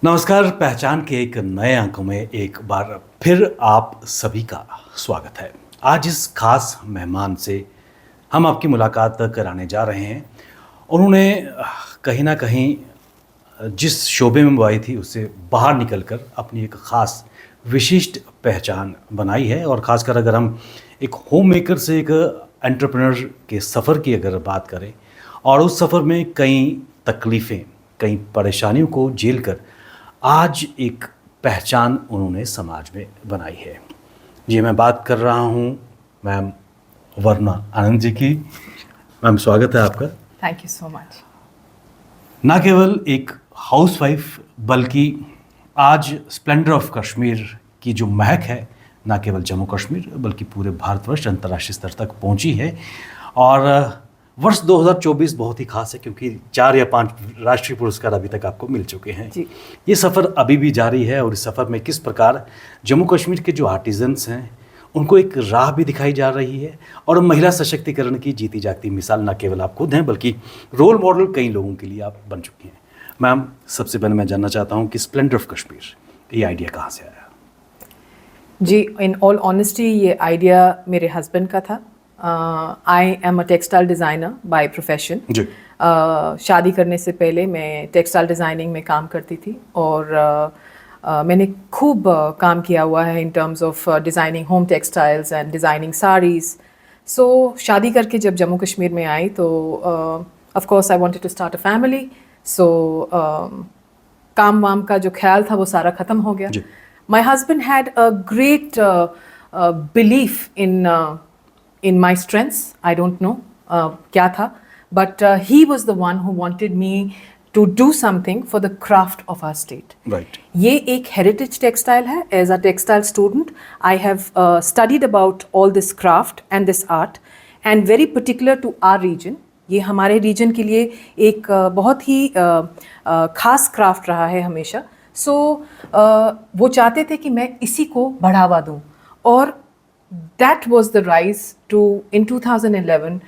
नमस्कार। पहचान के एक नए अंक में एक बार फिर आप सभी का स्वागत है। आज इस खास मेहमान से हम आपकी मुलाकात कराने जा रहे हैं। उन्होंने कहीं न कहीं जिस शोबे में वो आई थी उससे बाहर निकलकर अपनी एक ख़ास विशिष्ट पहचान बनाई है। और ख़ासकर अगर हम एक होम मेकर से एक एंटरप्रेन्योर के सफ़र की अगर बात करें और उस सफ़र में कई तकलीफ़ें, कई परेशानियों को झेल कर आज एक पहचान उन्होंने समाज में बनाई है। जी, मैं बात कर रहा हूँ मैम वरना आनंद जी की। मैम, स्वागत है आपका। Thank you so much. ना केवल एक हाउसवाइफ बल्कि आज स्प्लेंडर ऑफ कश्मीर की जो महक है ना केवल जम्मू कश्मीर बल्कि पूरे भारतवर्ष अंतर्राष्ट्रीय स्तर तक पहुंची है। और वर्ष 2024 बहुत ही खास है क्योंकि 4 या 5 राष्ट्रीय पुरस्कार अभी तक आपको मिल चुके हैं। जी। ये सफ़र अभी भी जारी है और इस सफ़र में किस प्रकार जम्मू कश्मीर के जो आर्टिजन्स हैं उनको एक राह भी दिखाई जा रही है और महिला सशक्तिकरण की जीती जागती मिसाल न केवल आप खुद हैं बल्कि रोल मॉडल कई लोगों के लिए आप बन चुकी हैं। मैम, सबसे पहले मैं जानना चाहता हूँ कि स्प्लेंडर ऑफ कश्मीर ये आइडिया कहाँ से आया? जी, इन ऑल ऑनेस्टी ये आइडिया मेरे हस्बैंड का था। I am a textile designer by profession. जी। शादी करने से पहले मैं टेक्सटाइल डिज़ाइनिंग में काम करती थी और मैंने खूब काम किया हुआ है in terms of designing home textiles and designing saris. So शादी करके जब जम्मू कश्मीर में आई तो of course I wanted to start a family. So काम वाम का जो ख्याल था वो सारा ख़त्म हो गया। My husband had a great belief in my strengths. I don't know क्या था, but he was the one who wanted me to do something for the craft of our state. Right. ये एक heritage textile है. As a textile student, I have studied about all this craft and this art, and very particular to our region. ये हमारे reason के लिए एक बहुत ही खास क्राफ्ट रहा है हमेशा। सो वो चाहते थे कि मैं इसी को बढ़ावा दूं और that was the rise to in 2011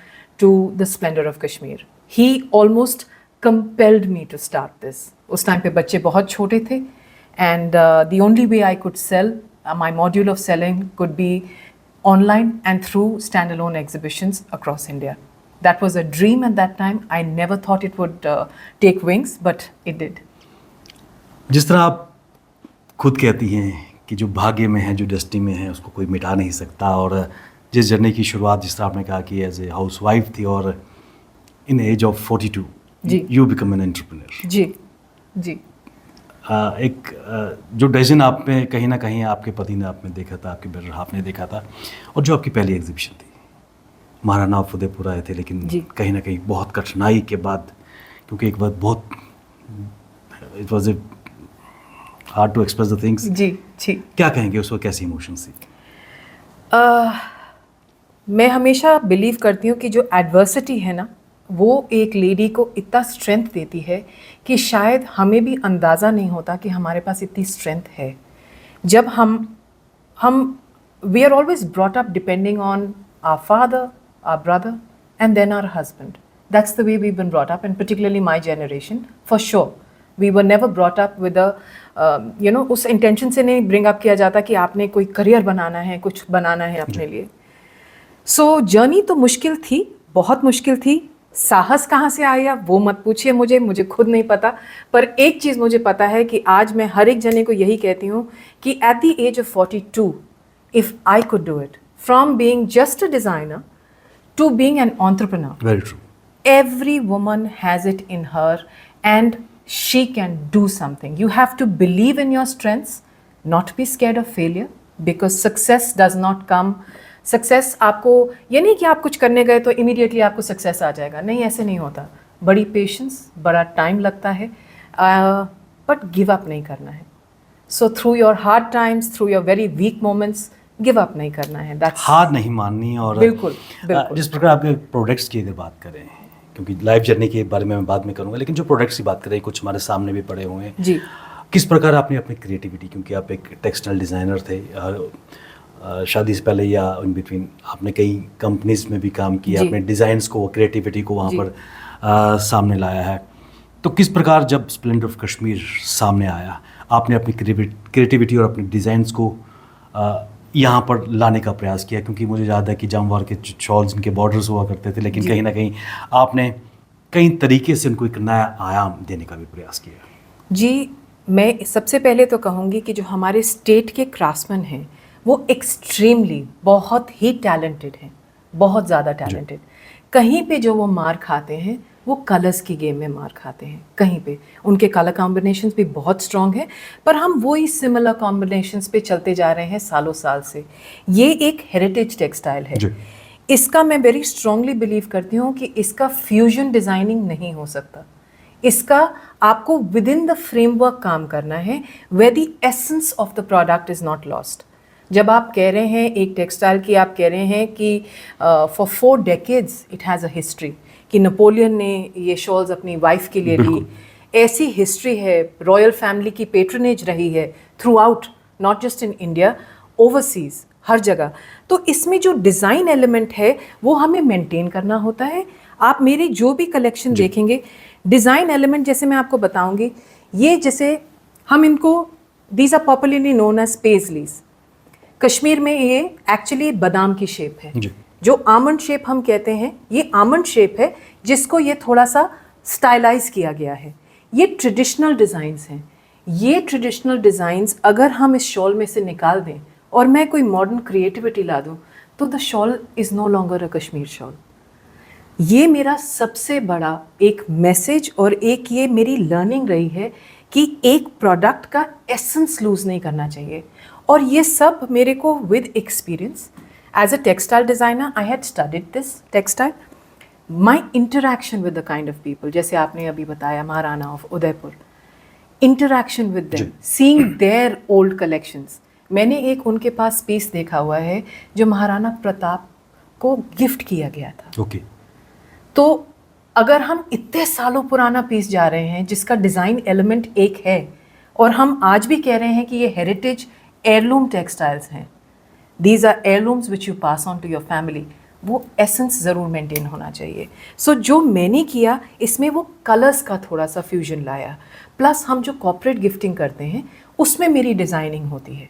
to the Splendour of Kashmir. ही almost compelled me to start this. उस टाइम पे बच्चे बहुत छोटे थे and the only way I could sell my module of selling could be online and through standalone exhibitions across India. That was a dream at that time. I never thought it would take wings, but it did. जिस तरह आप खुद कहती हैं कि जो भाग्य में है, जो डेस्टिनी में है, उसको कोई मिटा नहीं सकता। और जिस जर्नी की शुरुआत जिस तरह आपने कहा कि एज ए हाउस वाइफ थी और इन एज ऑफ 42 जी। You become an entrepreneur. जी जी। एक जो डिसीजन आप में कहीं ना कहीं आपके पति ने आप में देखा था, आपके बेटर हाफ ने देखा था, और जो आपकी पहली एग्जीबिशन थी महाराणा ऑफ उदयपुर आए थे, लेकिन कहीं ना कहीं बहुत कठिनाई के बाद, क्योंकि एक बात बहुत it was a hard to express the things. जी जी। क्या कहेंगे उस वक्त, कैसी इमोशंस थी? मैं हमेशा बिलीव करती हूँ कि जो एडवर्सिटी है ना वो एक लेडी को इतना स्ट्रेंथ देती है कि शायद हमें भी अंदाज़ा नहीं होता कि हमारे पास इतनी स्ट्रेंथ है। जब हम we are always brought up depending on our father, our brother and then our husband. That's the way we been brought up, and particularly my generation for sure. We were never brought up with a उस intention से नहीं bring up किया जाता कि आपने कोई career बनाना है, कुछ बनाना है अपने लिए। सो जर्नी तो मुश्किल थी, बहुत मुश्किल थी। साहस कहाँ से आया वो मत पूछिए मुझे खुद नहीं पता। पर एक चीज़ मुझे पता है कि आज मैं हर एक जने को यही कहती हूँ कि at the age of 42 if I could do it, from being just a designer to being an entrepreneur, very true, every woman has it in her and she can do something. You have to believe in your strengths, not be scared of failure, because success does not come. Success आपको ये नहीं कि आप कुछ करने गए तो immediately आपको सक्सेस आ जाएगा, नहीं, ऐसे नहीं होता। बड़ी पेशेंस, बड़ा टाइम लगता है, बट गिव अप नहीं करना है। So through your hard times, through your very weak moments, give up नहीं करना है। दैट्स हार नहीं माननी। और बिल्कुल बिल्कुल। जिस प्रकार आपके प्रोडक्ट्स की अगर बात करें, क्योंकि लाइफ जर्नी के बारे में मैं बाद में करूँगा, लेकिन जो प्रोडक्ट्स की बात करें कुछ हमारे सामने भी पड़े हुए हैं जी। किस प्रकार आपने अपनी क्रिएटिविटी, क्योंकि आप एक टेक्सटाइल डिज़ाइनर थे, शादी से पहले या इन बिटवीन आपने कई कंपनीज में भी काम किया, अपने डिज़ाइंस को, क्रिएटिविटी को वहाँ पर सामने लाया है। तो किस प्रकार जब स्प्लेंडर ऑफ कश्मीर सामने आया, आपने अपनी क्रिएटिविटी और अपने डिज़ाइंस को यहाँ पर लाने का प्रयास किया? क्योंकि मुझे याद है कि जमवार के शॉल्स इनके बॉर्डर्स हुआ करते थे, लेकिन कहीं ना कहीं आपने कई तरीके से उनको एक नया आयाम देने का भी प्रयास किया। जी, मैं सबसे पहले तो कहूँगी कि जो हमारे स्टेट के क्राफ्ट्समैन हैं वो एक्सट्रीमली बहुत ही टैलेंटेड हैं, बहुत ज़्यादा टैलेंटेड। कहीं पे जो वो मार खाते हैं वो कलर्स की गेम में मार खाते हैं, कहीं पे उनके कलर कॉम्बिनेशंस भी बहुत स्ट्रॉन्ग है, पर हम वही सिमिलर कॉम्बिनेशंस पे चलते जा रहे हैं सालों साल से। ये एक हेरिटेज टेक्सटाइल है। इसका मैं वेरी स्ट्रांगली बिलीव करती हूँ कि इसका फ्यूजन डिज़ाइनिंग नहीं हो सकता। इसका आपको विद इन द फ्रेमवर्क काम करना है, where the essence of the product is not lost. जब आप कह रहे हैं एक टेक्सटाइल की, आप कह रहे हैं कि for 4 decades it has a history, कि नेपोलियन ने ये शॉल्स अपनी वाइफ के लिए ली, ऐसी हिस्ट्री है, रॉयल फैमिली की पेट्रनेज रही है throughout, not just in India, overseas, हर जगह। तो इसमें जो डिज़ाइन एलिमेंट है वो हमें मेंटेन करना होता है। आप मेरे जो भी कलेक्शन देखेंगे, डिज़ाइन एलिमेंट जैसे मैं आपको बताऊंगी, ये जैसे हम इनको, these are popularly known as paisleys. Kashmir में ये एक्चुअली बादाम की शेप है, जो आमंड शेप हम कहते हैं, ये आमंड शेप है जिसको ये थोड़ा सा स्टाइलाइज किया गया है। ये ट्रेडिशनल डिज़ाइंस हैं। ये ट्रेडिशनल डिज़ाइंस अगर हम इस शॉल में से निकाल दें और मैं कोई मॉडर्न क्रिएटिविटी ला दूं, तो the shawl is no longer a Kashmir shawl. ये मेरा सबसे बड़ा एक मैसेज और एक ये मेरी लर्निंग रही है कि एक प्रोडक्ट का एसेंस लूज़ नहीं करना चाहिए। और ये सब मेरे को with experience as a textile designer, I had studied this textile, my interaction with the kind of people, जैसे आपने अभी बताया Maharana of Udaipur, interaction with them, seeing their old collections. मैंने एक उनके पास पीस देखा हुआ है जो महाराणा प्रताप को गिफ्ट किया गया था। तो अगर हम इतने सालों पुराना पीस जा रहे हैं जिसका डिज़ाइन एलिमेंट एक है, और हम आज भी कह रहे हैं कि ये हेरिटेज एयरलूम टेक्सटाइल्स हैं, these are heirlooms which you pass on to your family, वो एसेंस ज़रूर मेंटेन होना चाहिए। सो जो मैंने किया इसमें वो कलर्स का थोड़ा सा फ्यूजन लाया, प्लस हम जो कॉर्पोरेट गिफ्टिंग करते हैं उसमें मेरी डिज़ाइनिंग होती है।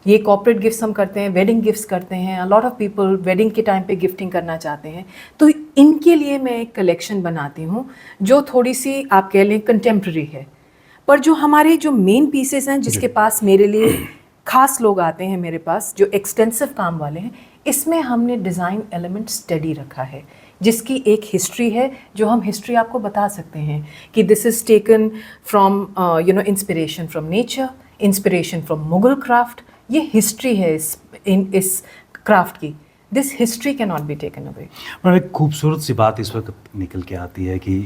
ये कॉर्पोरेट गिफ्ट्स हम करते हैं, वेडिंग गिफ्ट्स करते हैं, a lot of people wedding के टाइम पे गिफ्टिंग करना चाहते हैं, तो इनके लिए मैं एक कलेक्शन बनाती हूँ जो थोड़ी सी आप कह लें कंटेम्प्रेरी है। पर जो हमारे जो मेन पीसेस हैं, जिसके पास मेरे लिए खास लोग आते हैं मेरे पास जो एक्सटेंसिव काम वाले हैं, इसमें हमने डिज़ाइन एलिमेंट स्टडी रखा है, जिसकी एक हिस्ट्री है जो हम हिस्ट्री आपको बता सकते हैं कि this is taken from inspiration from nature, inspiration from Mughal craft. ये हिस्ट्री है इस क्राफ्ट की, this history can not be taken away. Madam, एक खूबसूरत सी बात इस वक्त निकल के आती है कि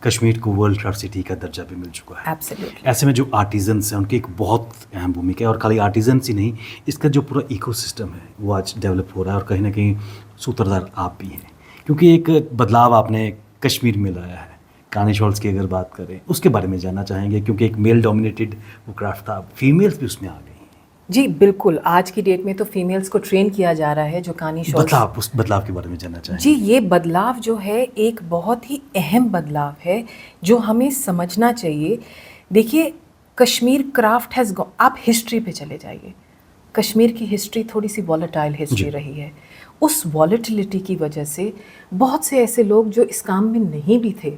कश्मीर को वर्ल्ड क्राफ्ट सिटी का दर्जा भी मिल चुका है। एब्सोल्युटली। ऐसे में जो आर्टिजन्स हैं उनकी एक बहुत अहम भूमिका है, और खाली आर्टिजन्स ही नहीं, इसका जो पूरा इकोसिस्टम है वो आज डेवलप हो रहा है, और कहीं ना कहीं सूत्रधार आप भी हैं, क्योंकि एक बदलाव आपने कश्मीर में लाया है। कानी शॉल्स की अगर बात करें उसके बारे में जानना चाहेंगे, क्योंकि एक मेल डोमिनेटेड वो क्राफ्ट था, फीमेल्स भी उसमें आ गई। जी बिल्कुल, आज की डेट में तो फीमेल्स को ट्रेन किया जा रहा है, जो कानी शॉल्स। उस बदलाव के बारे में जानना चाहेंगे। जी, ये बदलाव जो है एक बहुत ही अहम बदलाव है जो हमें समझना चाहिए। देखिए, कश्मीर क्राफ्ट हैज़ आप हिस्ट्री पे चले जाइए, कश्मीर की हिस्ट्री थोड़ी सी वॉलेटाइल हिस्ट्री रही है। उस वॉलेटिलिटी की वजह से बहुत से ऐसे लोग जो इस काम में नहीं भी थे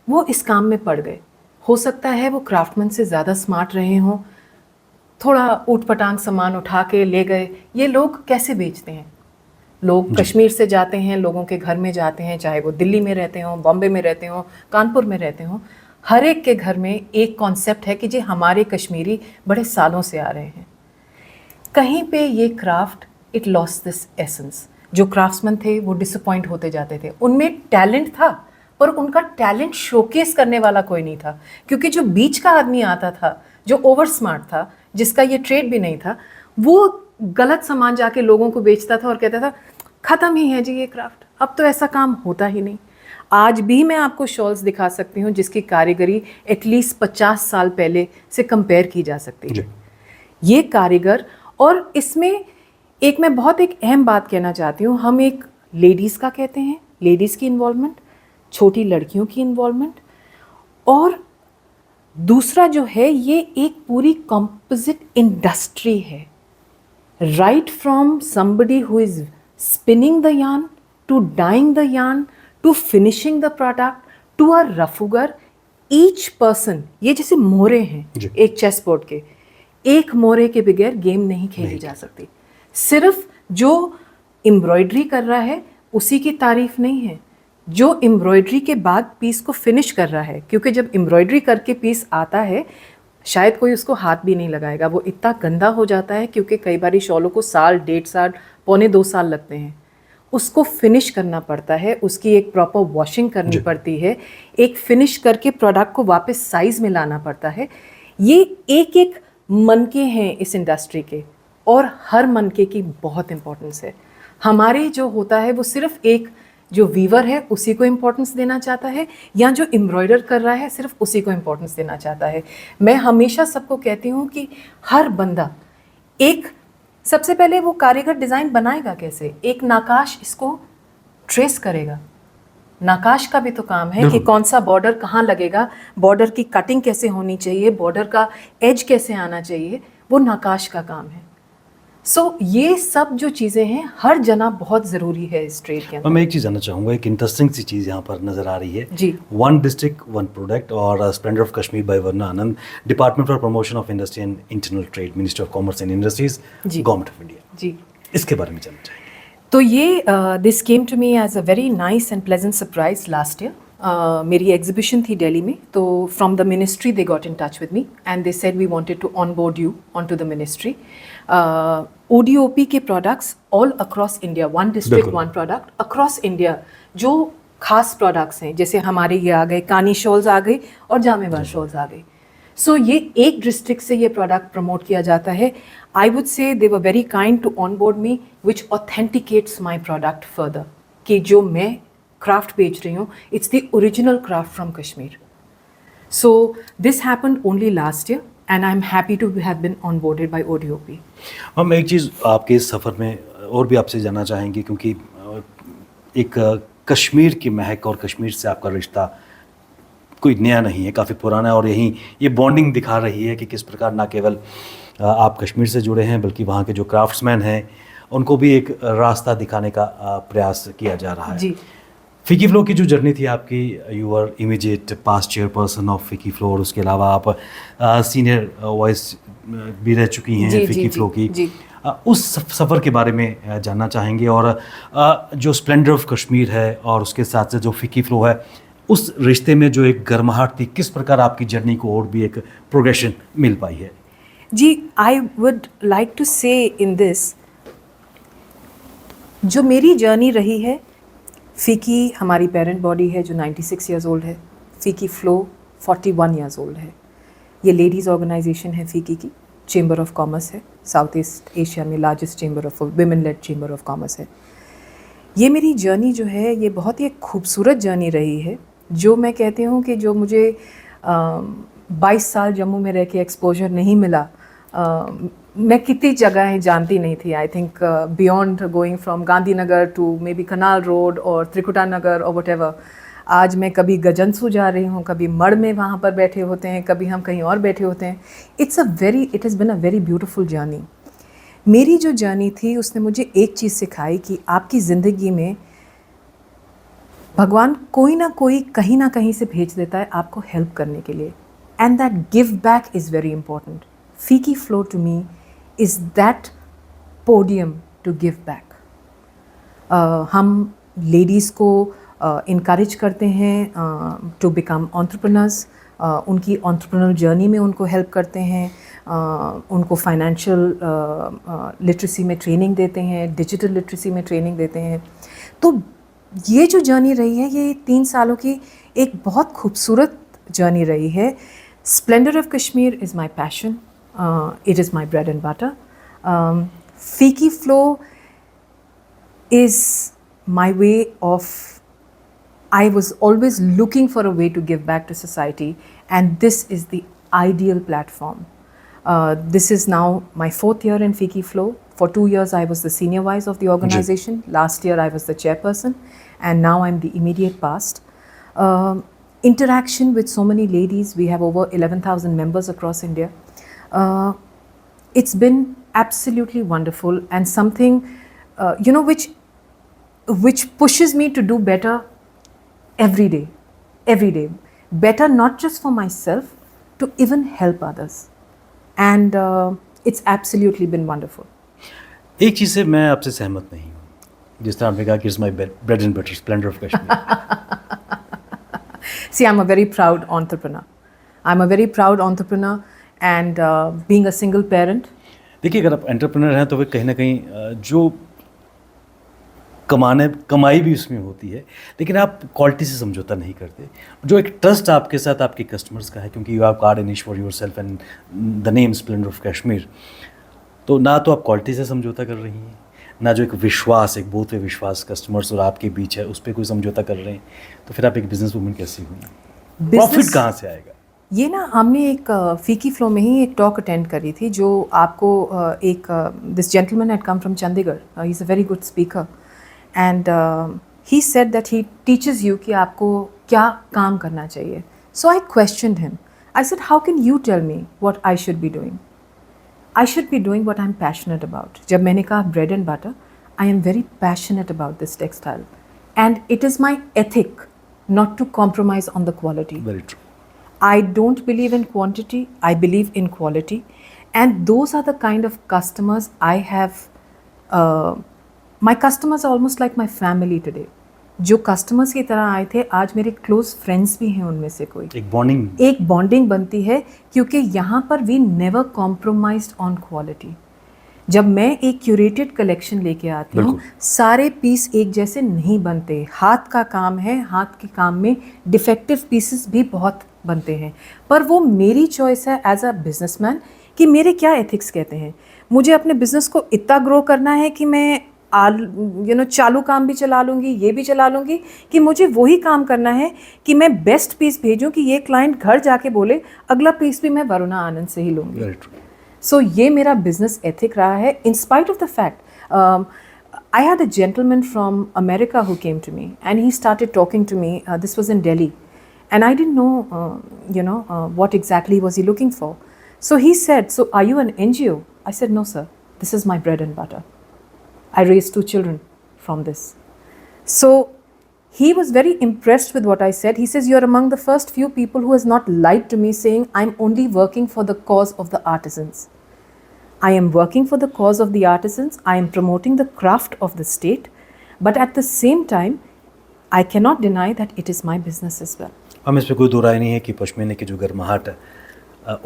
वो इस काम में पड़ गए। हो सकता है वो क्राफ्टमैन से ज़्यादा स्मार्ट रहे हों, थोड़ा ऊट पटांग सामान उठा के ले गए। ये लोग कैसे बेचते हैं? लोग कश्मीर से जाते हैं, लोगों के घर में जाते हैं, चाहे वो दिल्ली में रहते हों, बॉम्बे में रहते हों, कानपुर में रहते हों, हर एक के घर में एक कॉन्सेप्ट है कि जी हमारे कश्मीरी बड़े सालों से आ रहे हैं। कहीं पे ये craft it lost this essence. जो क्राफ्ट्समैन थे वो डिसअपॉइंट होते जाते थे। उनमें टैलेंट था पर उनका टैलेंट शोकेस करने वाला कोई नहीं था, क्योंकि जो बीच का आदमी आता था, जो ओवर स्मार्ट था, जिसका ये ट्रेड भी नहीं था, वो गलत सामान जाके लोगों को बेचता था और कहता था ख़त्म ही है जी ये क्राफ्ट, अब तो ऐसा काम होता ही नहीं। आज भी मैं आपको शॉल्स दिखा सकती हूँ जिसकी कारीगरी एटलीस्ट 50 साल पहले से कंपेयर की जा सकती है। ये कारीगर, और इसमें एक मैं बहुत एक अहम बात कहना चाहती हूँ, हम एक लेडीज़ का कहते हैं, लेडीज़ की इन्वॉल्वमेंट, छोटी लड़कियों की इन्वॉल्वमेंट, और दूसरा जो है ये एक पूरी कंपोजिट इंडस्ट्री है, right from somebody who is spinning the yarn to dyeing the yarn to finishing the product to a रफूगर, each person, ये जैसे मोहरे हैं जी। एक चेस बोर्ड के, एक मोहरे के बगैर गेम नहीं खेली जा सकती। सिर्फ जो एम्ब्रॉयडरी कर रहा है उसी की तारीफ नहीं है, जो एम्ब्रॉयडरी के बाद पीस को फिनिश कर रहा है, क्योंकि जब एम्ब्रॉयडरी करके पीस आता है शायद कोई उसको हाथ भी नहीं लगाएगा, वो इतना गंदा हो जाता है, क्योंकि कई बार शॉलों को साल, 1.5 साल, पौने 2 साल लगते हैं। उसको फिनिश करना पड़ता है, उसकी एक प्रॉपर वॉशिंग करनी पड़ती है, एक फिनिश करके प्रोडक्ट को वापस साइज में लाना पड़ता है। ये एक एक मनके हैं इस इंडस्ट्री के, और हर मनके की बहुत इंपॉर्टेंस है। हमारे जो होता है वो सिर्फ एक जो वीवर है उसी को इम्पोर्टेंस देना चाहता है, या जो एम्ब्रॉयडर कर रहा है सिर्फ उसी को इम्पोर्टेंस देना चाहता है। मैं हमेशा सबको कहती हूँ कि हर बंदा एक, सबसे पहले वो कारीगर डिज़ाइन बनाएगा कैसे, एक नाकाश इसको ट्रेस करेगा। नाकाश का भी तो काम है कि कौन सा बॉर्डर कहाँ लगेगा, बॉर्डर की कटिंग कैसे होनी चाहिए, बॉर्डर का एज कैसे आना चाहिए, वो नाकाश का काम है। सो ये सब जो चीज़ें हैं हर जना बहुत ज़रूरी है इस ट्रेड के अंदर। मैं एक चीज़ जानना चाहूँगा, एक इंटरेस्टिंग सी चीज़ यहाँ पर नज़र आ रही है जी। वन डिस्ट्रिक्ट वन प्रोडक्ट और Splendour of Kashmir by Varna Anand, Department for Promotion of Industry and Internal Trade, Ministry of Commerce and Industries, जी। Government of India. जी, इसके बारे में जानना चाहेंगे। तो ये this came to me as a very nice and pleasant surprise last year. मेरी एग्जीबिशन थी दिल्ली में, तो from the ministry they got in touch with me and they said we wanted to onboard you on to the ministry. ODOP के products all across India, one district one product across India, जो खास products हैं, जैसे हमारे ये आ गए कानी shawls आ गए और जामेवार शॉल्स आ गए। सो ये एक डिस्ट्रिक्ट से ये प्रोडक्ट प्रमोट किया जाता है। I would say they were very kind to on board me, which authenticates my product further, कि जो मैं क्राफ्ट बेच रही हूँ it's the original craft from Kashmir. So this happened only last year and I'm happy to have been onboarded by ODOP. हम एक चीज़ आपके इस सफ़र में और भी आपसे जानना चाहेंगे, क्योंकि एक कश्मीर की महक और कश्मीर से आपका रिश्ता कोई नया नहीं है, काफ़ी पुराना है, और यही ये बॉन्डिंग दिखा रही है कि किस प्रकार ना केवल आप कश्मीर से जुड़े हैं बल्कि वहाँ के जो क्राफ्ट्समैन हैं उनको भी एक रास्ता दिखाने का प्रयास किया जा रहा है। जी। फ़िकी फ्लो की जो जर्नी थी आपकी, you are immediate past chairperson of FICCI FLO, और उसके अलावा आप सीनियर वॉइस भी रह चुकी हैं जी, फ़िकी जी, फ्लो की। जी। उस सफ़र के बारे में जानना चाहेंगे, और जो स्प्लेंडर ऑफ कश्मीर है और उसके साथ साथ जो फ़िकी फ्लो है, उस रिश्ते में जो एक गर्माहट थी, किस प्रकार आपकी जर्नी को और भी एक प्रोग्रेशन मिल पाई है। जी, आई वुड लाइक टू से इन दिस, जो मेरी जर्नी रही है, फ़िकी हमारी पेरेंट बॉडी है जो 96 ईयर्स ओल्ड है, फ़िकी फ्लो 41 ईयर्स ओल्ड है। ये लेडीज़ ऑर्गेनाइजेशन है फ़िकी की, चेंबर ऑफ कॉमर्स है, साउथ ईस्ट एशिया में largest chamber of women lead chamber of commerce है। ये मेरी जर्नी जो है ये बहुत ही एक खूबसूरत जर्नी रही है, जो मैं कहती हूँ कि जो मुझे 22 साल जम्मू में रह के एक्सपोजर नहीं मिला, मैं कितनी जगहें जानती नहीं थी। I think beyond going from Gandhinagar to maybe Canal Road और त्रिकुटा नगर और वट, आज मैं कभी गजनसू जा रही हूँ, कभी मड़ में वहाँ पर बैठे होते हैं, कभी हम कहीं और बैठे होते हैं। It has been a very beautiful journey. मेरी जो जर्नी थी उसने मुझे एक चीज़ सिखाई कि आपकी ज़िंदगी में भगवान कोई ना कोई कहीं ना कहीं से भेज देता है आपको हेल्प करने के लिए, and that give back is very important. FICCI FLO to me is that podium to give back. हम लेडीज़ को इनकरेज करते हैं टू बिकम एंटरप्रेन्योर्स, उनकी एंटरप्रेन्योर जर्नी में उनको हेल्प करते हैं, उनको फाइनेंशियल लिटरेसी में ट्रेनिंग देते हैं, डिजिटल लिटरेसी में ट्रेनिंग देते हैं। तो ये जो जर्नी रही है ये 3 सालों की एक बहुत खूबसूरत जर्नी रही है। Splendour of Kashmir is my passion, it is my bread and butter. FICCI FLO is my way of, I was always looking for a way to give back to society, and this is the ideal platform. This is now my 4th year in फ़िकी Flow. For 2 years I was the senior vice of the organization. Last year I was the chairperson, and now I'm the immediate past. interaction with so many ladies. We have over 11,000 members across India. It's been absolutely wonderful and something, which pushes me to do better every day. Better not just for myself, to even help others. And it's absolutely been wonderful. एक चीज़ से मैं आपसे सहमत नहीं हूँ, जिस तरह आपने कहा कि it's my bread and butter Splendor of Kashmir. See, I'm a very proud entrepreneur. And being a single parent. देखिए, अगर आप एंटरप्रेन्योर हैं तो वे कहीं ना कहीं जो कमाई भी उसमें होती है, लेकिन आप क्वालिटी से समझौता नहीं करते. जो एक ट्रस्ट आपके साथ आपके कस्टमर्स का है, क्योंकि you have carved a niche for yourself and the name Splendour of Kashmir, तो ना तो आप क्वालिटी से समझौता कर रही हैं, ना जो एक विश्वास, एक बहुत विश्वास कस्टमर्स और आपके बीच है, उस पर कोई समझौता कर रहे हैं, तो फिर आप एक बिजनेस वूमन कैसी हुई? प्रॉफिट कहाँ से आएगा? ये ना, हमने एक फीकी फ्लो में ही एक टॉक अटेंड करी थी, जो आपको एक this gentleman had come from Chandigarh. He is a very good speaker and he said that he teaches you कि आपको क्या काम करना चाहिए. So I questioned him. I said, how can you tell me what I should be doing? I should be doing what I am passionate about. जब मैंने कहा bread and butter, I am very passionate about this textile and it is my ethic not to compromise on the quality. Very true. I don't believe in quantity, I believe in quality, and those are the kind of customers I have. My customers are almost like my family today. जो customers की तरह आए थे, आज मेरे close friends भी हैं उनमें से कोई. एक bonding बनती है, क्योंकि यहाँ पर we never compromised on quality. जब मैं एक क्यूरेटेड कलेक्शन लेके आती हूँ, सारे पीस एक जैसे नहीं बनते. हाथ का काम है, हाथ के काम में डिफेक्टिव पीसेस भी बहुत बनते हैं, पर वो मेरी चॉइस है एज अ बिजनेसमैन कि मेरे क्या एथिक्स कहते हैं. मुझे अपने बिजनेस को इतना ग्रो करना है कि मैं चालू काम भी चला लूँगी, ये भी चला लूँगी, कि मुझे वही काम करना है कि मैं बेस्ट पीस भेजूँ कि ये क्लाइंट घर जाके बोले अगला पीस भी मैं वरुणा आनंद से ही लूँगी. So ये मेरा business ethic रहा है, in spite of the fact I had a gentleman from America who came to me and he started talking to me. This was in Delhi, and I didn't know what exactly was he looking for. So he said, "So are you an NGO?" I said, "No, sir. This is my bread and butter. I raised 2 children from this." So he was very impressed with what I said. He says, "You're among the first few people who has not lied to me, saying I'm only working for the cause of the artisans. I am working for the cause of the artisans. I am promoting the craft of the state, but at the same time, I cannot deny that it is my business as well." हम इस पे कोई दो राय नहीं है कि पश्मीने की जो गर्माहट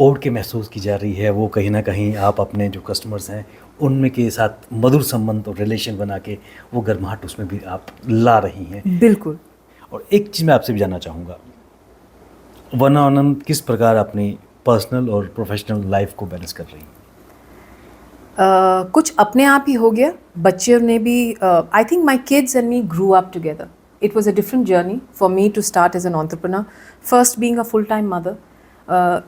ओढ़ के महसूस की जा रही है, वो कहीं ना कहीं आप अपने जो कस्टमर्स हैं उनमें के साथ मधुर संबंध और रिलेशन बना के वो गर्माहट उसमें भी आप ला रही हैं. बिल्कुल. और एक चीज़ मैं आपसे भी जानना चाहूँगा, वरुणा आनंद किस प्रकार अपनी पर्सनल और प्रोफेशनल लाइफ को बैलेंस कर रही हैं? कुछ अपने आप ही हो गया, बच्चों ने भी. I think my kids and me grew up together. It was a different journey for me to start as an entrepreneur, first being a full time mother.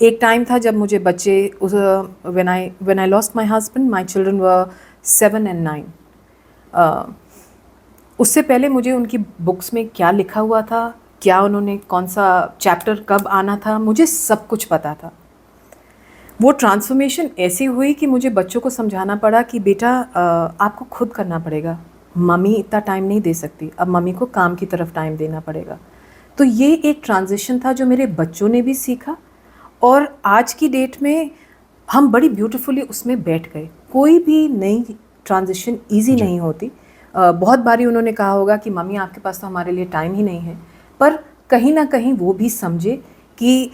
एक टाइम था जब मुझे बच्चे, when I lost my husband, my children were 7 and 9. उससे पहले मुझे उनकी books में क्या लिखा हुआ था, क्या उन्होंने कौन सा चैप्टर कब आना था, मुझे सब कुछ पता था. वो ट्रांसफॉर्मेशन ऐसी हुई कि मुझे बच्चों को समझाना पड़ा कि बेटा आपको खुद करना पड़ेगा, मम्मी इतना टाइम नहीं दे सकती, अब मम्मी को काम की तरफ टाइम देना पड़ेगा. तो ये एक ट्रांजिशन था जो मेरे बच्चों ने भी सीखा, और आज की डेट में हम बड़ी ब्यूटीफुली उसमें बैठ गए. कोई भी नई ट्रांजिशन ईजी नहीं होती. बहुत बारी उन्होंने कहा होगा कि मम्मी आपके पास तो हमारे लिए टाइम ही नहीं है, पर कहीं ना कहीं वो भी समझे कि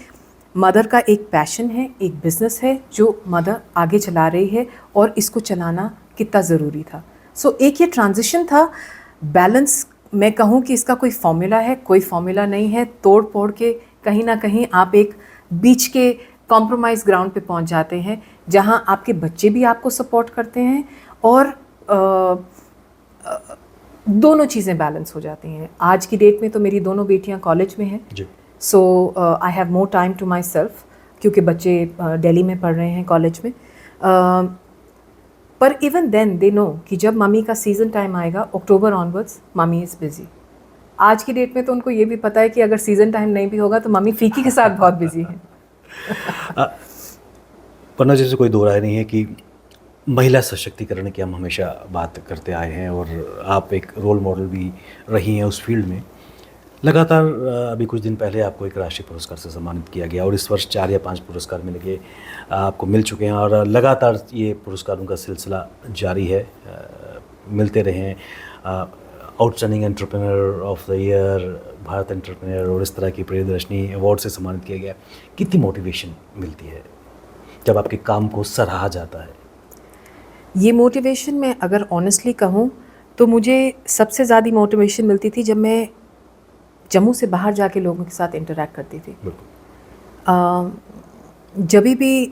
मदर का एक पैशन है, एक बिज़नेस है जो मदर आगे चला रही है, और इसको चलाना कितना ज़रूरी था. सो एक ये ट्रांजिशन था. बैलेंस मैं कहूँ कि इसका कोई फॉर्मूला है, कोई फॉर्मूला नहीं है. तोड़ फोड़ के कहीं ना कहीं आप एक बीच के कॉम्प्रोमाइज़ ग्राउंड पे पहुंच जाते हैं, जहां आपके बच्चे भी आपको सपोर्ट करते हैं, और दोनों चीज़ें बैलेंस हो जाती हैं. आज की डेट में तो मेरी दोनों बेटियां कॉलेज में हैं, so I have more time to myself, क्योंकि बच्चे दिल्ली में पढ़ रहे हैं कॉलेज में. पर इवन देन दे नो कि जब मम्मी का सीज़न टाइम आएगा, अक्टूबर ऑनवर्ड्स, मम्मी इज़ बिज़ी. आज की डेट में तो उनको ये भी पता है कि अगर सीज़न टाइम नहीं भी होगा तो मम्मी फीकी के साथ बहुत बिजी हैं। वरना जैसे कोई दो राय नहीं है कि महिला सशक्तिकरण की हम हमेशा बात करते आए हैं और आप एक रोल मॉडल भी रही हैं उस फील्ड में। लगातार अभी कुछ दिन पहले आपको एक राष्ट्रीय पुरस्कार से सम्मानित किया गया और इस वर्ष 4 या 5 पुरस्कार आपको मिल चुके हैं और लगातार ये पुरस्कारों का सिलसिला जारी है, मिलते रहे हैं। Outstanding entrepreneur of the year, Bharat entrepreneur और इस तरह की प्रियदर्शनी अवार्ड से सम्मानित किया गया। कितनी मोटिवेशन मिलती है जब आपके काम को सराहा जाता है? ये मोटिवेशन मैं अगर ऑनेस्टली कहूँ तो मुझे सबसे ज़्यादा मोटिवेशन मिलती थी जब मैं जम्मू से बाहर जाके लोगों के साथ इंटरेक्ट करती थी। जब भी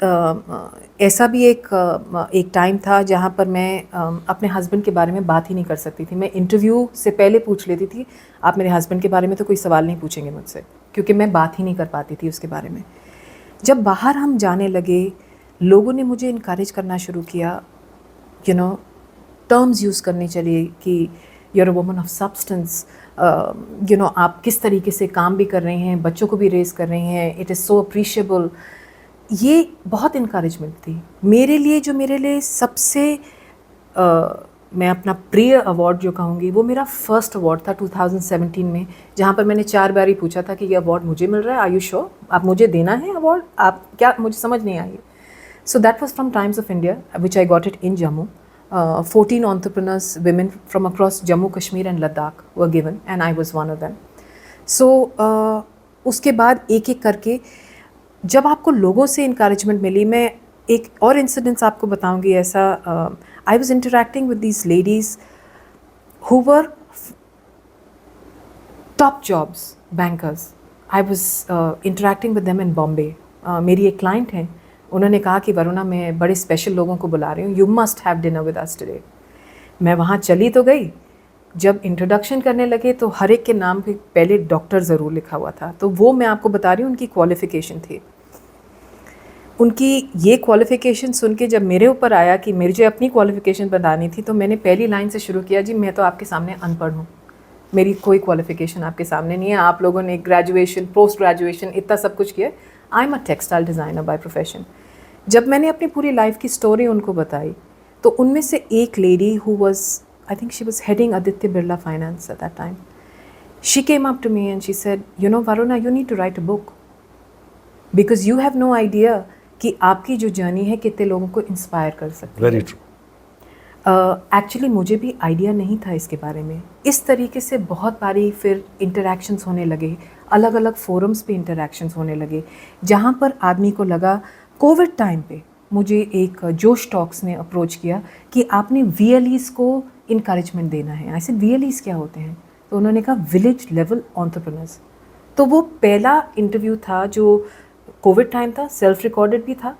ऐसा भी एक टाइम था जहाँ पर मैं अपने हस्बैंड के बारे में बात ही नहीं कर सकती थी। मैं इंटरव्यू से पहले पूछ लेती थी, आप मेरे हस्बैंड के बारे में तो कोई सवाल नहीं पूछेंगे मुझसे, क्योंकि मैं बात ही नहीं कर पाती थी उसके बारे में। जब बाहर हम जाने लगे, लोगों ने मुझे इनकरेज करना शुरू किया, टर्म्स यूज़ करनी चाहिए कि you're a woman of substance, आप किस तरीके से काम भी कर रही हैं, बच्चों को भी रेस कर रही हैं, इट इज़ सो अप्रिशिएबल। ये बहुत इनकरेजमेंट थी मेरे लिए। जो मेरे लिए सबसे मैं अपना प्रिय अवार्ड जो कहूँगी, वो मेरा फर्स्ट अवार्ड था 2017 में, जहाँ पर मैंने 4 बार ही पूछा था कि ये अवार्ड मुझे मिल रहा है, आर यू श्योर, आप मुझे देना है अवार्ड, आप क्या, मुझे समझ नहीं आई। So that was from Times of India which I got it in Jammu. 14 entrepreneurs, women from across Jammu, Kashmir and Ladakh were given and I was one of them. So उसके बाद एक एक करके जब आपको लोगों से encouragement मिली, मैं एक और इंसिडेंस आपको बताऊंगी ऐसा। I was interacting with these ladies who were top jobs, bankers. I was interacting with them in Bombay. मेरी एक क्लाइंट हैं, उन्होंने कहा कि वरुणा मैं बड़े स्पेशल लोगों को बुला रही हूँ, you must have dinner with us today. मैं वहाँ चली तो गई, जब इंट्रोडक्शन करने लगे तो हर एक के नाम पे पहले डॉक्टर ज़रूर लिखा हुआ था। तो वो मैं आपको बता रही हूँ उनकी क्वालिफ़िकेशन थी। उनकी ये क्वालिफ़िकेशन सुन के जब मेरे ऊपर आया कि मुझे अपनी क्वालिफ़िकेशन बतानी थी, तो मैंने पहली लाइन से शुरू किया, जी मैं तो आपके सामने अनपढ़ हूँ, मेरी कोई क्वालिफ़िकेशन आपके सामने नहीं है, आप लोगों ने ग्रेजुएशन, पोस्ट ग्रेजुएशन, इतना सब कुछ किया। आई am a textile designer by profession. जब मैंने अपनी पूरी लाइफ की स्टोरी उनको बताई, तो उनमें से एक lady who was, I think she was heading Aditya Birla finance at that time, she came up to me and she said, you know Varuna, you need to write a book because you have no idea कि आपकी जो journey है कितने लोगों को inspire कर सकती है। Very true. एक्चुअली मुझे भी आइडिया नहीं था इसके बारे में। इस तरीके से बहुत बारी फिर इंटरेक्शंस होने लगे, अलग अलग फोरम्स पे इंटरेक्शंस होने लगे, जहाँ पर आदमी को लगा। कोविड टाइम पे मुझे एक जोश टॉक्स ने अप्रोच किया कि आपने VLEs को इनकरेजमेंट देना है। ऐसे VLEs क्या होते हैं? तो उन्होंने कहा विलेज लेवल एंटरप्रेन्योर्स। तो वो पहला इंटरव्यू था जो कोविड टाइम था, सेल्फ रिकॉर्डेड भी था,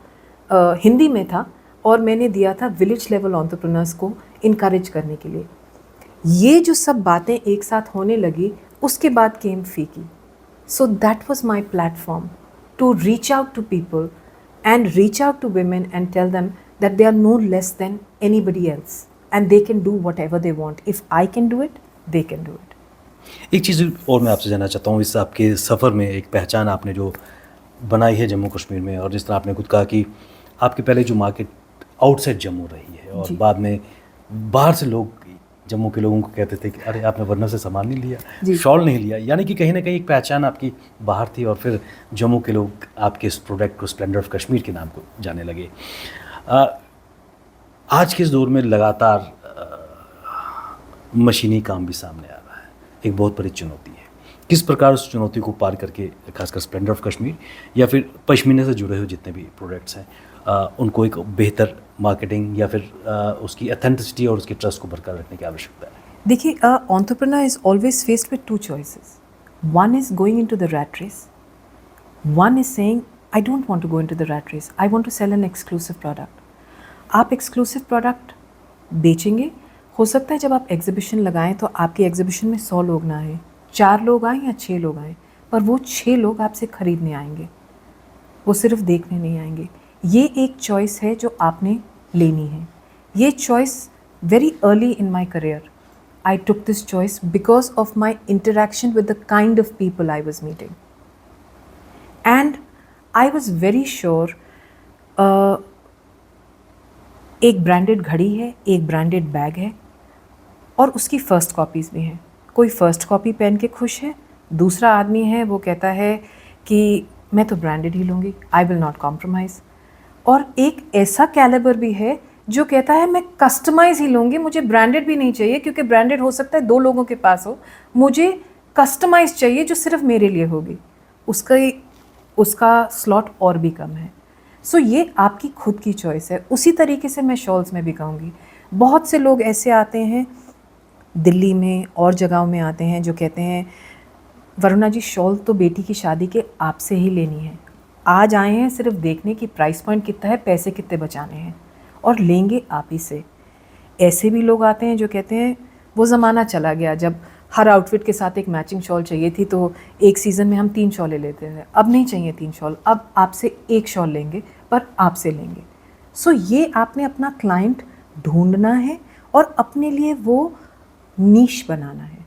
हिंदी में था, और मैंने दिया था विलेज लेवल एंटरप्रेन्योर्स को इनकरेज करने के लिए। ये जो सब बातें एक साथ होने लगी, उसके बाद केम फीकी। So that was my platform to reach out to people and reach out to women and tell them that they are no less than anybody else and they can do whatever they want. If I can do it, they can do it. एक चीज़ और मैं आपसे जानना चाहता हूँ, इस आपके सफ़र में एक पहचान आपने जो बनाई है जम्मू कश्मीर में, और जिस तरह आपने खुद कहा कि आपके पहले जो मार्केट आउटसाइड जम्मू रही है और बाद में बाहर से लोग जम्मू के लोगों को कहते थे कि अरे आपने वरना से सामान नहीं लिया, शॉल नहीं लिया, यानी कि कहीं ना कहीं एक पहचान आपकी बाहर थी और फिर जम्मू के लोग आपके इस प्रोडक्ट को स्प्लेंडर ऑफ कश्मीर के नाम को जाने लगे। आज के इस दौर में लगातार मशीनी काम भी सामने आ रहा है, एक बहुत बड़ी चुनौती है। किस प्रकार उस चुनौती को पार करके खासकर स्प्लेंडर ऑफ कश्मीर या फिर पश्मीने से जुड़े हुए जितने भी प्रोडक्ट्स हैं, उनको एक बेहतर मार्केटिंग या फिर उसकी ऑथेंटिसिटी और उसके ट्रस्ट को बरकरार रखने की आवश्यकता है? देखिए, entrepreneur is always faced with 2 choices. One is going into the rat race. One is saying, I don't want to go into the rat race. I want to sell an exclusive product. आप exclusive product बेचेंगे, हो सकता है जब आप exhibition लगाएं तो आपकी एग्जीबिशन में 100 लोग ना आए, 4 लोग आए या 6 लोग आए, पर वो 6 लोग आपसे खरीदने आएंगे, वो सिर्फ देखने नहीं आएंगे। ये एक चॉइस है जो आपने लेनी है। ये choice very early in my career I took this choice because of my interaction with the kind of people I was meeting. And I was very sure एक ब्रांडेड घड़ी है, एक ब्रांडेड बैग है और उसकी फ़र्स्ट कॉपीज़ भी हैं. कोई फ़र्स्ट कॉपी पहन के खुश है, दूसरा आदमी है वो कहता है कि मैं तो ब्रांडेड ही लूँगी, आई विल नॉट कॉम्प्रोमाइज़. और एक ऐसा कैलिबर भी है जो कहता है मैं कस्टमाइज़ ही लूँगी, मुझे ब्रांडेड भी नहीं चाहिए क्योंकि ब्रांडेड हो सकता है 2 लोगों के पास हो, मुझे कस्टमाइज़ चाहिए जो सिर्फ मेरे लिए होगी. उसका स्लॉट और भी कम है. सो ये आपकी खुद की चॉइस है. उसी तरीके से मैं शॉल्स में भी कहूँगी. बहुत से लोग ऐसे आते हैं दिल्ली में और जगहों में आते हैं जो कहते हैं वरुणा जी शॉल तो बेटी की शादी के आपसे ही लेनी है. आज आए हैं सिर्फ देखने की प्राइस पॉइंट कितना है, पैसे कितने बचाने हैं और लेंगे आप ही से. ऐसे भी लोग आते हैं जो कहते हैं वो ज़माना चला गया जब हर आउटफिट के साथ एक मैचिंग शॉल चाहिए थी तो एक सीज़न में हम 3 शॉलें लेते थे. अब नहीं चाहिए 3 शॉल, अब आपसे 1 शॉल लेंगे पर आपसे लेंगे. सो ये आपने अपना क्लाइंट ढूंढना है और अपने लिए वो नीश बनाना है.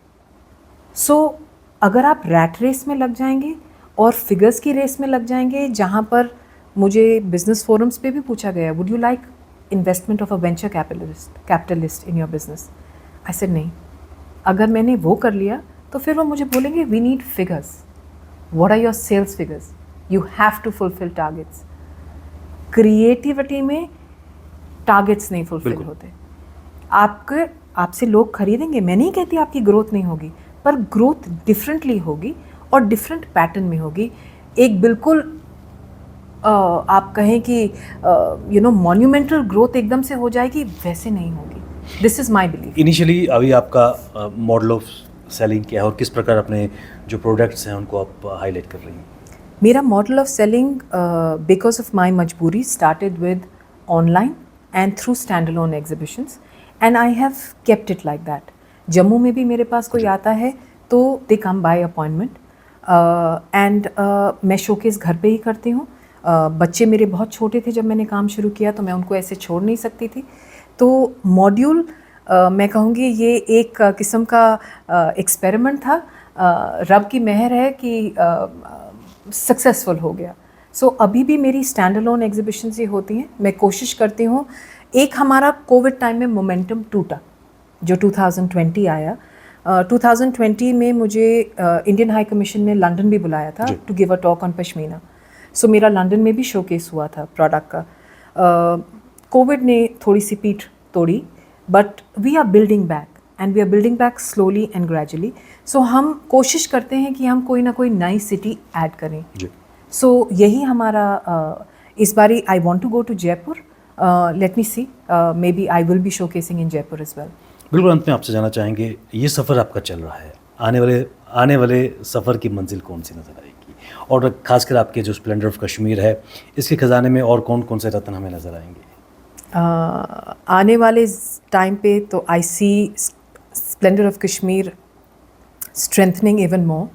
सो अगर आप रैट रेस में लग जाएंगे और फिगर्स की रेस में लग जाएंगे जहाँ पर मुझे बिजनेस फोरम्स पे भी पूछा गया would you like investment of a venture capitalist in your business. I said नहीं. अगर मैंने वो कर लिया तो फिर वो मुझे बोलेंगे we need figures. What are your sales figures. You have to fulfil targets. Creativity में टारगेट्स नहीं फुलफिल होते. आपसे लोग खरीदेंगे, मैं नहीं कहती आपकी ग्रोथ नहीं होगी, पर ग्रोथ डिफरेंटली होगी और डिफरेंट पैटर्न में होगी. एक बिल्कुल आप कहें कि मॉन्यूमेंटल ग्रोथ एकदम से हो जाएगी वैसे नहीं होगी. This is my belief. Initially अभी आपका मॉडल ऑफ सेलिंग क्या है और किस प्रकार अपने जो प्रोडक्ट्स हैं उनको आप हाईलाइट कर रही हैं? मेरा model of selling because of my मजबूरी started with online and through standalone exhibitions and I have kept it like that. Jammu में भी मेरे पास कोई आता है तो they come by appointment and मैं शोकेस घर पे ही करती हूँ. बच्चे मेरे बहुत छोटे थे जब मैंने काम शुरू किया तो मैं उनको ऐसे छोड़ नहीं सकती थी. तो मॉड्यूल मैं कहूँगी ये एक किस्म का एक्सपेरिमेंट था. रब की मेहर है कि सक्सेसफुल हो गया. सो अभी भी मेरी स्टैंड अलोन एग्जिबिशंस ही होती हैं. मैं कोशिश करती हूँ. एक हमारा कोविड टाइम में मोमेंटम टूटा जो 2020 आया. 2020 में मुझे इंडियन हाई कमीशन ने लंदन भी बुलाया था to give a talk on pashmina. So मेरा लंदन में भी शोकेस हुआ था प्रोडक्ट का. कोविड ने थोड़ी सी पीठ तोड़ी but we are building back and we are building back slowly and gradually. So हम कोशिश करते हैं कि हम कोई ना कोई नई सिटी ऐड करें. सो यही हमारा इस बारी I want to go to Jaipur. Let me see maybe I will be showcasing in Jaipur as well. बिल्कुल अंत में आपसे जानना चाहेंगे ये सफ़र आपका चल रहा है, आने वाले सफ़र की मंजिल कौन सी नज़र आएगी और खासकर आपके जो स्प्लेंडर ऑफ कश्मीर है इसके खजाने में और कौन कौन से रत्न हमें नज़र आएंगे? आने वाले टाइम पे तो I see Splendour of Kashmir strengthening even more.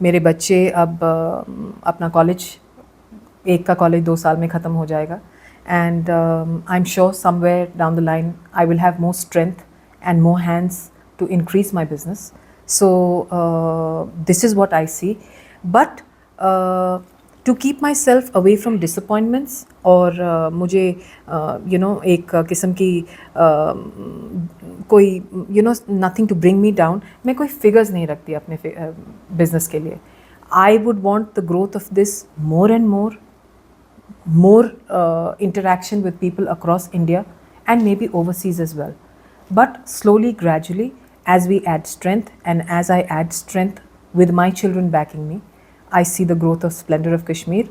मेरे बच्चे अब अपना कॉलेज, एक का कॉलेज 2 साल में ख़त्म हो जाएगा and I am sure somewhere down the line I will have more strength and more hands to increase my business. So this is what I see. But to keep myself away from disappointments और मुझे एक किस्म की कोई nothing to bring me down, मैं कोई figures नहीं रखती अपने business के लिए. I would want the growth of this more and more interaction with people across India and maybe overseas as well. But slowly, gradually, as we add strength and as I add strength with my children backing me, I see the growth of Splendor of Kashmir.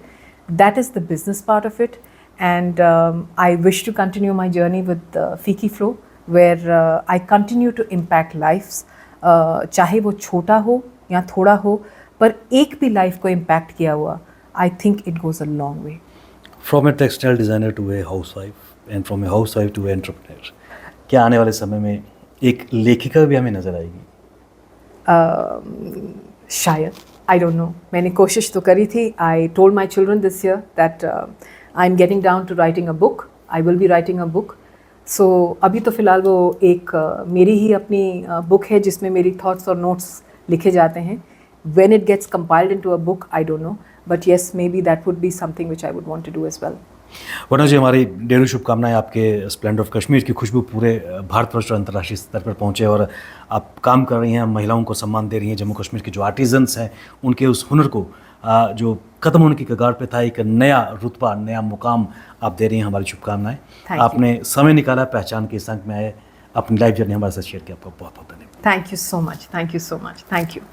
That is the business part of it. And I wish to continue my journey with Fiki Flow, where I continue to impact lives. चाहे वो छोटा हो या थोड़ा हो, पर एक भी लाइफ को इम्पैक्ट किया हुआ, I think it goes a long way. From a textile designer to a housewife and from a housewife to an entrepreneur. क्या आने वाले समय में एक लेखिका भी हमें नज़र आएगी? शायद, आई डोंट नो. मैंने कोशिश तो करी थी. I told my children this year that I am getting down to writing a book. I will be writing a book. So अभी तो फ़िलहाल वो एक मेरी ही अपनी बुक है जिसमें मेरी थॉट्स और नोट्स लिखे जाते हैं. When it gets compiled into a book, I don't know. But yes, maybe that would be something which I would want to do as well. वरना जी हमारी ढेरों शुभकामनाएं आपके स्प्लेंडर ऑफ कश्मीर की खुशबू पूरे भारतवर्ष और अंतर्राष्ट्रीय स्तर पर पहुंचे और आप काम कर रही हैं, महिलाओं को सम्मान दे रही हैं. जम्मू कश्मीर के जो आर्टिजन्स हैं उनके उस हुनर को जो खत्म होने की कगार पे था, एक नया रुतबा, नया मुकाम आप दे रही हैं. हमारी शुभकामनाएं. आपने समय निकाला, पहचान के संग में आए, अपनी लाइफ जर्नी हमारे साथ शेयर किया. आपका बहुत बहुत धन्यवाद. Thank you so much. Thank you so much. Thank you.